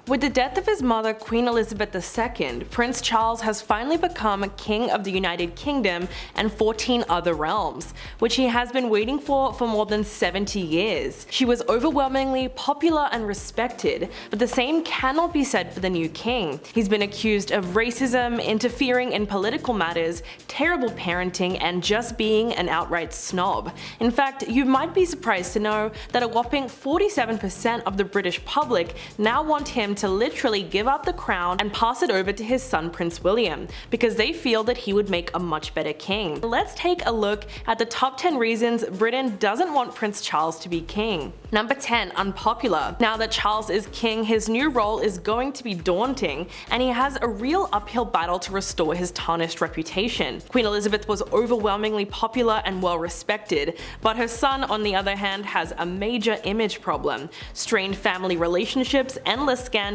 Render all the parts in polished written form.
With the death of his mother, Queen Elizabeth II, Prince Charles has finally become King of the United Kingdom and 14 other realms, which he has been waiting for more than 70 years. She was overwhelmingly popular and respected, but the same cannot be said for the new king. He's been accused of racism, interfering in political matters, terrible parenting, and just being an outright snob. In fact, you might be surprised to know that a whopping 47% of the British public now want him to literally give up the crown and pass it over to his son Prince William, because they feel that he would make a much better king. Let's take a look at the top 10 reasons Britain doesn't want Prince Charles to be king. Number 10. Unpopular. Now that Charles is king, his new role is going to be daunting, and he has a real uphill battle to restore his tarnished reputation. Queen Elizabeth was overwhelmingly popular and well respected, but her son, on the other hand, has a major image problem, strained family relationships, endless scandals,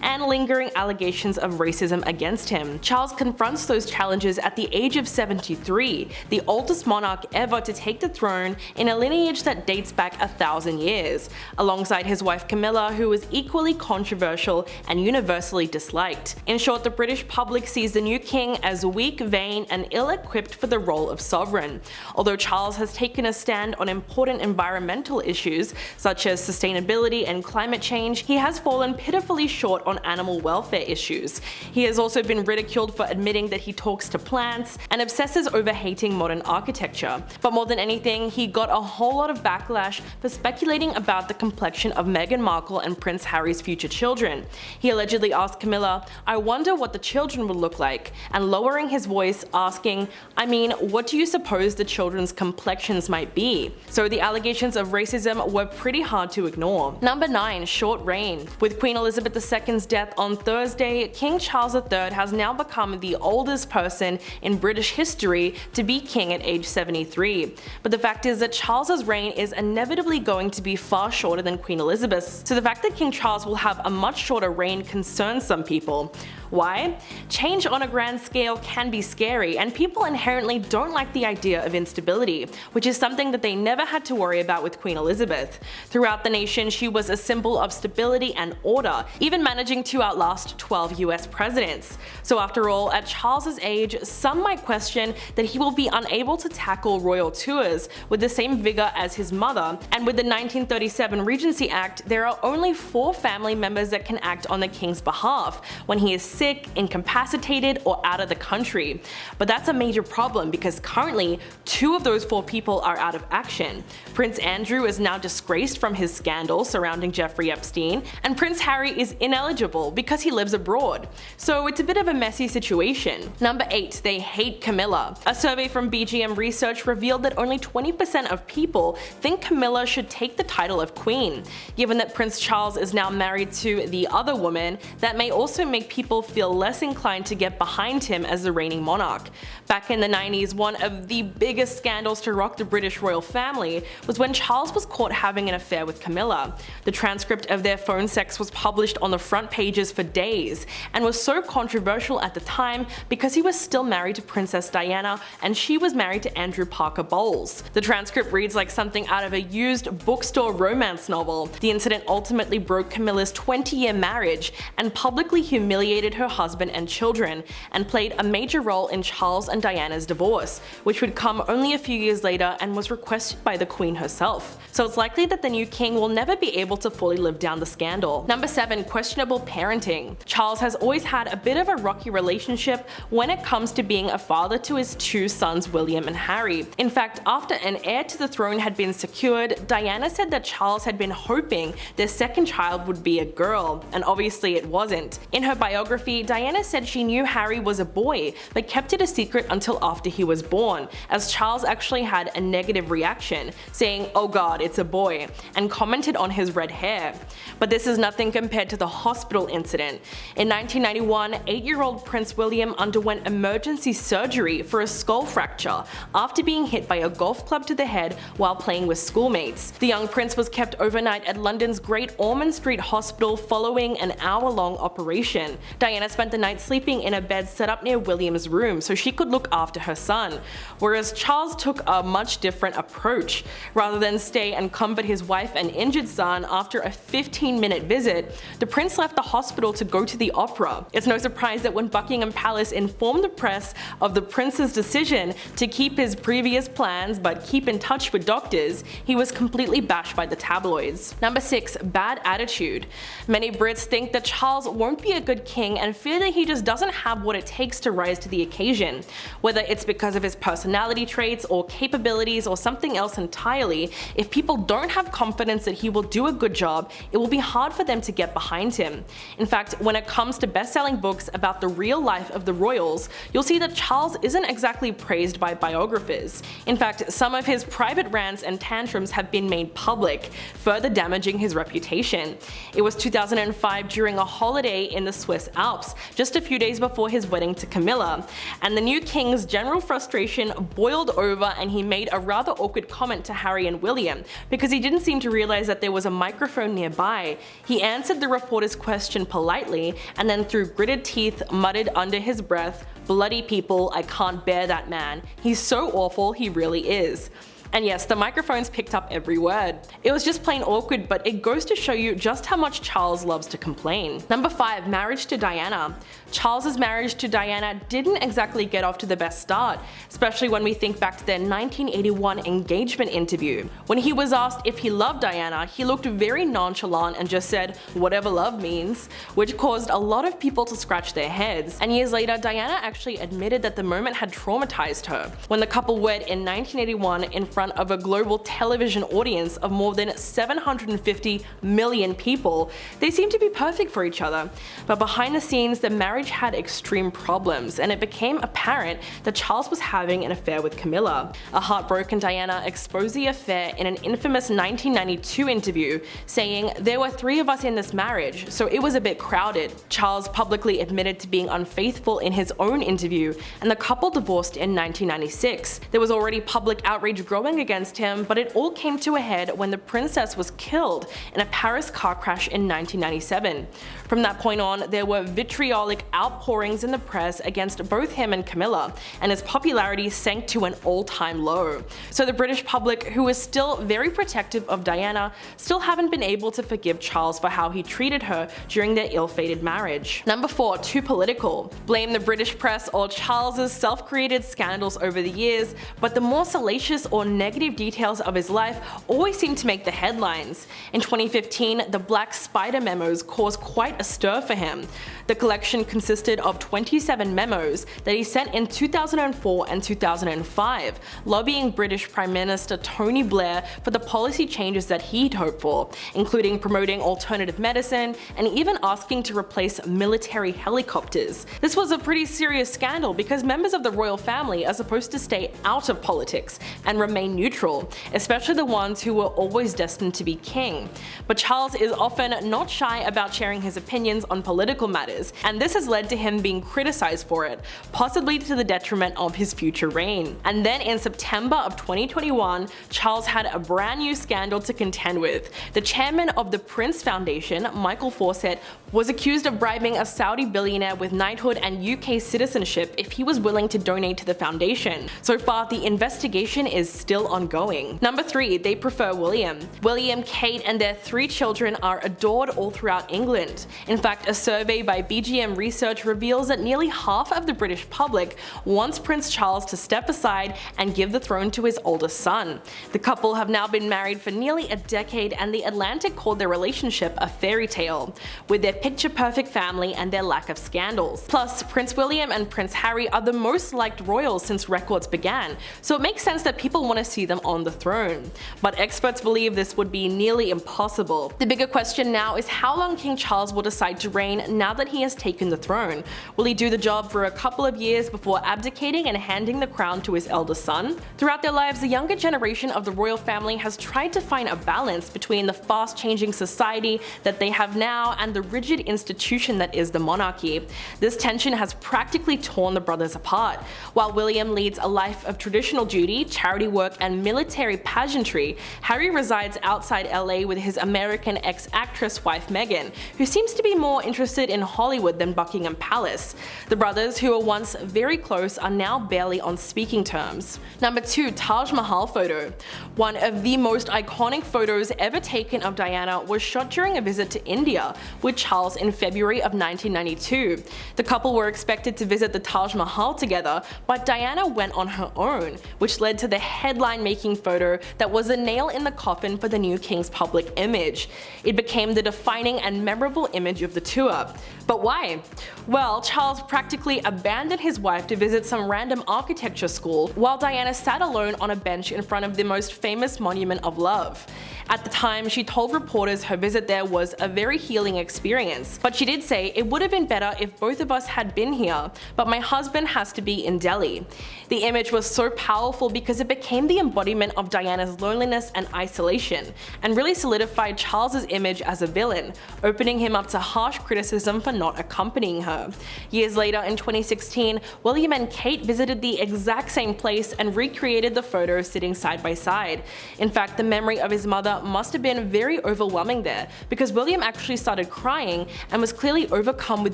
and lingering allegations of racism against him. Charles confronts those challenges at the age of 73, the oldest monarch ever to take the throne in a lineage that dates back 1,000 years, alongside his wife Camilla, who was equally controversial and universally disliked. In short, the British public sees the new king as weak, vain, and ill-equipped for the role of sovereign. Although Charles has taken a stand on important environmental issues such as sustainability and climate change, he has fallen pitifully short on animal welfare issues. He has also been ridiculed for admitting that he talks to plants and obsesses over hating modern architecture. But more than anything, he got a whole lot of backlash for speculating about the complexion of Meghan Markle and Prince Harry's future children. He allegedly asked Camilla, "I wonder what the children would look like," and lowering his voice, asking, "I mean, what do you suppose the children's complexions might be?" So the allegations of racism were pretty hard to ignore. Number 9. Short reign. With Queen Elizabeth II's death on Thursday, King Charles III has now become the oldest person in British history to be king at age 73. But the fact is that Charles's reign is inevitably going to be far shorter than Queen Elizabeth's, so the fact that King Charles will have a much shorter reign concerns some people. Why? Change on a grand scale can be scary, and people inherently don't like the idea of instability, which is something that they never had to worry about with Queen Elizabeth. Throughout the nation, she was a symbol of stability and order, even managing to outlast 12 US presidents. So after all, at Charles's age, some might question that he will be unable to tackle royal tours with the same vigor as his mother, and with the 1937 Regency Act, there are only 4 family members that can act on the king's behalf when he is sick, incapacitated, or out of the country. But that's a major problem because currently 2 of those 4 people are out of action. Prince Andrew is now disgraced from his scandal surrounding Jeffrey Epstein, and Prince Harry is ineligible because he lives abroad. So it's a bit of a messy situation. Number 8. They hate Camilla. A survey from BGM Research revealed that only 20% of people think Camilla should take the title of queen. Given that Prince Charles is now married to the other woman, that may also make people feel less inclined to get behind him as the reigning monarch. Back in the 90s, one of the biggest scandals to rock the British royal family was when Charles was caught having an affair with Camilla. The transcript of their phone sex was published on the front pages for days, and was so controversial at the time because he was still married to Princess Diana and she was married to Andrew Parker Bowles. The transcript reads like something out of a used bookstore romance novel. The incident ultimately broke Camilla's 20-year marriage and publicly humiliated her husband and children, and played a major role in Charles and Diana's divorce, which would come only a few years later and was requested by the Queen herself. So it's likely that the new king will never be able to fully live down the scandal. Number 7. Questionable parenting. Charles has always had a bit of a rocky relationship when it comes to being a father to his 2 sons William and Harry. In fact, after an heir to the throne had been secured, Diana said that Charles had been hoping their second child would be a girl, and obviously it wasn't. In her biography, Diana said she knew Harry was a boy, but kept it a secret until after he was born, as Charles actually had a negative reaction, saying, "Oh god, it's a boy," and commented on his red hair. But this is nothing compared to the hospital incident. In 1991, 8-year-old Prince William underwent emergency surgery for a skull fracture after being hit by a golf club to the head while playing with schoolmates. The young prince was kept overnight at London's Great Ormond Street Hospital following an hour-long operation. Diana Diana spent the night sleeping in a bed set up near William's room so she could look after her son, whereas Charles took a much different approach. Rather than stay and comfort his wife and injured son after a 15-minute visit, the prince left the hospital to go to the opera. It's no surprise that when Buckingham Palace informed the press of the prince's decision to keep his previous plans but keep in touch with doctors, he was completely bashed by the tabloids. Number 6. Bad attitude. Many Brits think that Charles won't be a good king and fear that he just doesn't have what it takes to rise to the occasion. Whether it's because of his personality traits or capabilities or something else entirely, if people don't have confidence that he will do a good job, it will be hard for them to get behind him. In fact, when it comes to best-selling books about the real life of the royals, you'll see that Charles isn't exactly praised by biographers. In fact, some of his private rants and tantrums have been made public, further damaging his reputation. It was 2005 during a holiday in the Swiss Alps, just a few days before his wedding to Camilla, and the new king's general frustration boiled over and he made a rather awkward comment to Harry and William because he didn't seem to realize that there was a microphone nearby. He answered the reporter's question politely and then through gritted teeth muttered under his breath, "Bloody people, I can't bear that man. He's so awful, he really is." And yes, the microphones picked up every word. It was just plain awkward, but it goes to show you just how much Charles loves to complain. Number 5. Marriage to Diana. Charles's marriage to Diana didn't exactly get off to the best start, especially when we think back to their 1981 engagement interview. When he was asked if he loved Diana, he looked very nonchalant and just said, "Whatever love means," which caused a lot of people to scratch their heads. And years later, Diana actually admitted that the moment had traumatized her. When the couple wed in 1981 in front of a global television audience of more than 750 million people, they seemed to be perfect for each other. But behind the scenes, the marriage had extreme problems, and it became apparent that Charles was having an affair with Camilla. A heartbroken Diana exposed the affair in an infamous 1992 interview, saying, "There were 3 of us in this marriage, so it was a bit crowded." Charles publicly admitted to being unfaithful in his own interview, and the couple divorced in 1996. There was already public outrage growing against him, but it all came to a head when the princess was killed in a Paris car crash in 1997. From that point on, there were vitriolic outpourings in the press against both him and Camilla, and his popularity sank to an all-time low. So the British public, who is still very protective of Diana, still haven't been able to forgive Charles for how he treated her during their ill-fated marriage. Number 4. Too political. Blame the British press or Charles's self-created scandals over the years, but the more salacious or negative details of his life always seem to make the headlines. In 2015, the Black Spider memos caused quite a stir for him. The collection consisted of 27 memos that he sent in 2004 and 2005, lobbying British Prime Minister Tony Blair for the policy changes that he'd hoped for, including promoting alternative medicine and even asking to replace military helicopters. This was a pretty serious scandal because members of the royal family are supposed to stay out of politics and remain neutral, especially the ones who were always destined to be king. But Charles is often not shy about sharing his opinions on political matters, and this has led to him being criticized for it, possibly to the detriment of his future reign. And then in September of 2021, Charles had a brand new scandal to contend with. The chairman of the Prince Foundation, Michael Fawcett, was accused of bribing a Saudi billionaire with knighthood and UK citizenship if he was willing to donate to the foundation. So far, the investigation is still ongoing. Number 3. They prefer William. William, Kate, and their 3 children are adored all throughout England. In fact, a survey by BGM Research reveals that nearly half of the British public wants Prince Charles to step aside and give the throne to his oldest son. The couple have now been married for nearly a decade, and The Atlantic called their relationship a fairy tale, with their picture-perfect family and their lack of scandals. Plus, Prince William and Prince Harry are the most liked royals since records began, so it makes sense that people want to see them on the throne. But experts believe this would be nearly impossible. The bigger question now is how long King Charles will decide to reign now that he has taken the throne. Will he do the job for a couple of years before abdicating and handing the crown to his eldest son? Throughout their lives, the younger generation of the royal family has tried to find a balance between the fast-changing society that they have now and the rigid institution that is the monarchy. This tension has practically torn the brothers apart. While William leads a life of traditional duty, charity work, work and military pageantry, Harry resides outside LA with his American ex-actress wife Meghan, who seems to be more interested in Hollywood than Buckingham Palace. The brothers, who were once very close, are now barely on speaking terms. Number 2. Taj Mahal Photo. One of the most iconic photos ever taken of Diana was shot during a visit to India with Charles in February of 1992. The couple were expected to visit the Taj Mahal together, but Diana went on her own, which led to the headline-making photo that was a nail in the coffin for the new king's public image. It became the defining and memorable image of the tour. But why? Well, Charles practically abandoned his wife to visit some random architecture school, while Diana sat alone on a bench in front of the most famous monument of love. At the time, she told reporters her visit there was a very healing experience, but she did say, "It would have been better if both of us had been here, but my husband has to be in Delhi." The image was so powerful because it became the embodiment of Diana's loneliness and isolation, and really solidified Charles's image as a villain, opening him up to harsh criticism for not accompanying her. Years later, in 2016, William and Kate visited the exact same place and recreated the photo sitting side by side. In fact, the memory of his mother must have been very overwhelming there, because William actually started crying and was clearly overcome with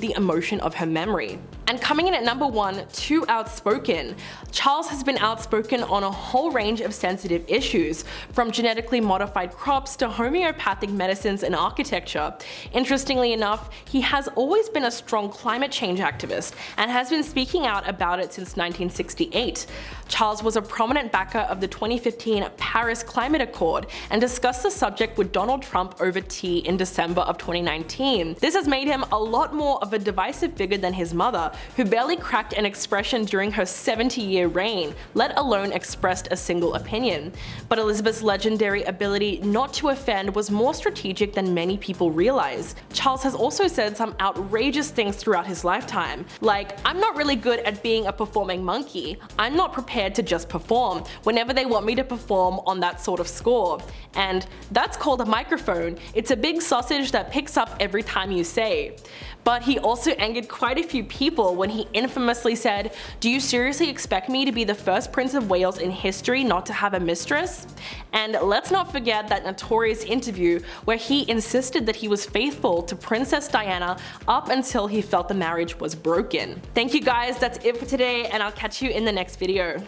the emotion of her memory. And coming in at number 1, Too Outspoken. Charles has been outspoken on a whole range of sensitive issues, from genetically modified crops to homeopathic medicines and architecture. Interestingly enough, he has always been a strong climate change activist and has been speaking out about it since 1968. Charles was a prominent backer of the 2015 Paris Climate Accord and discussed the subject with Donald Trump over tea in December of 2019. This has made him a lot more of a divisive figure than his mother, who barely cracked an expression during her 70-year reign, let alone expressed a single opinion. But Elizabeth's legendary ability not to offend was more strategic than many people realize. Charles has also said some outrageous things throughout his lifetime, like, "I'm not really good at being a performing monkey. I'm not prepared to just perform whenever they want me to perform on that sort of score. And that's called a microphone. It's a big sausage that picks up every time you say." But he also angered quite a few people when he infamously said, "Do you seriously expect me to be the first Prince of Wales in history not to have a mistress?" And let's not forget that notorious interview where he insisted that he was faithful to Princess Diana up until he felt the marriage was broken. Thank you guys, that's it for today, and I'll catch you in the next video.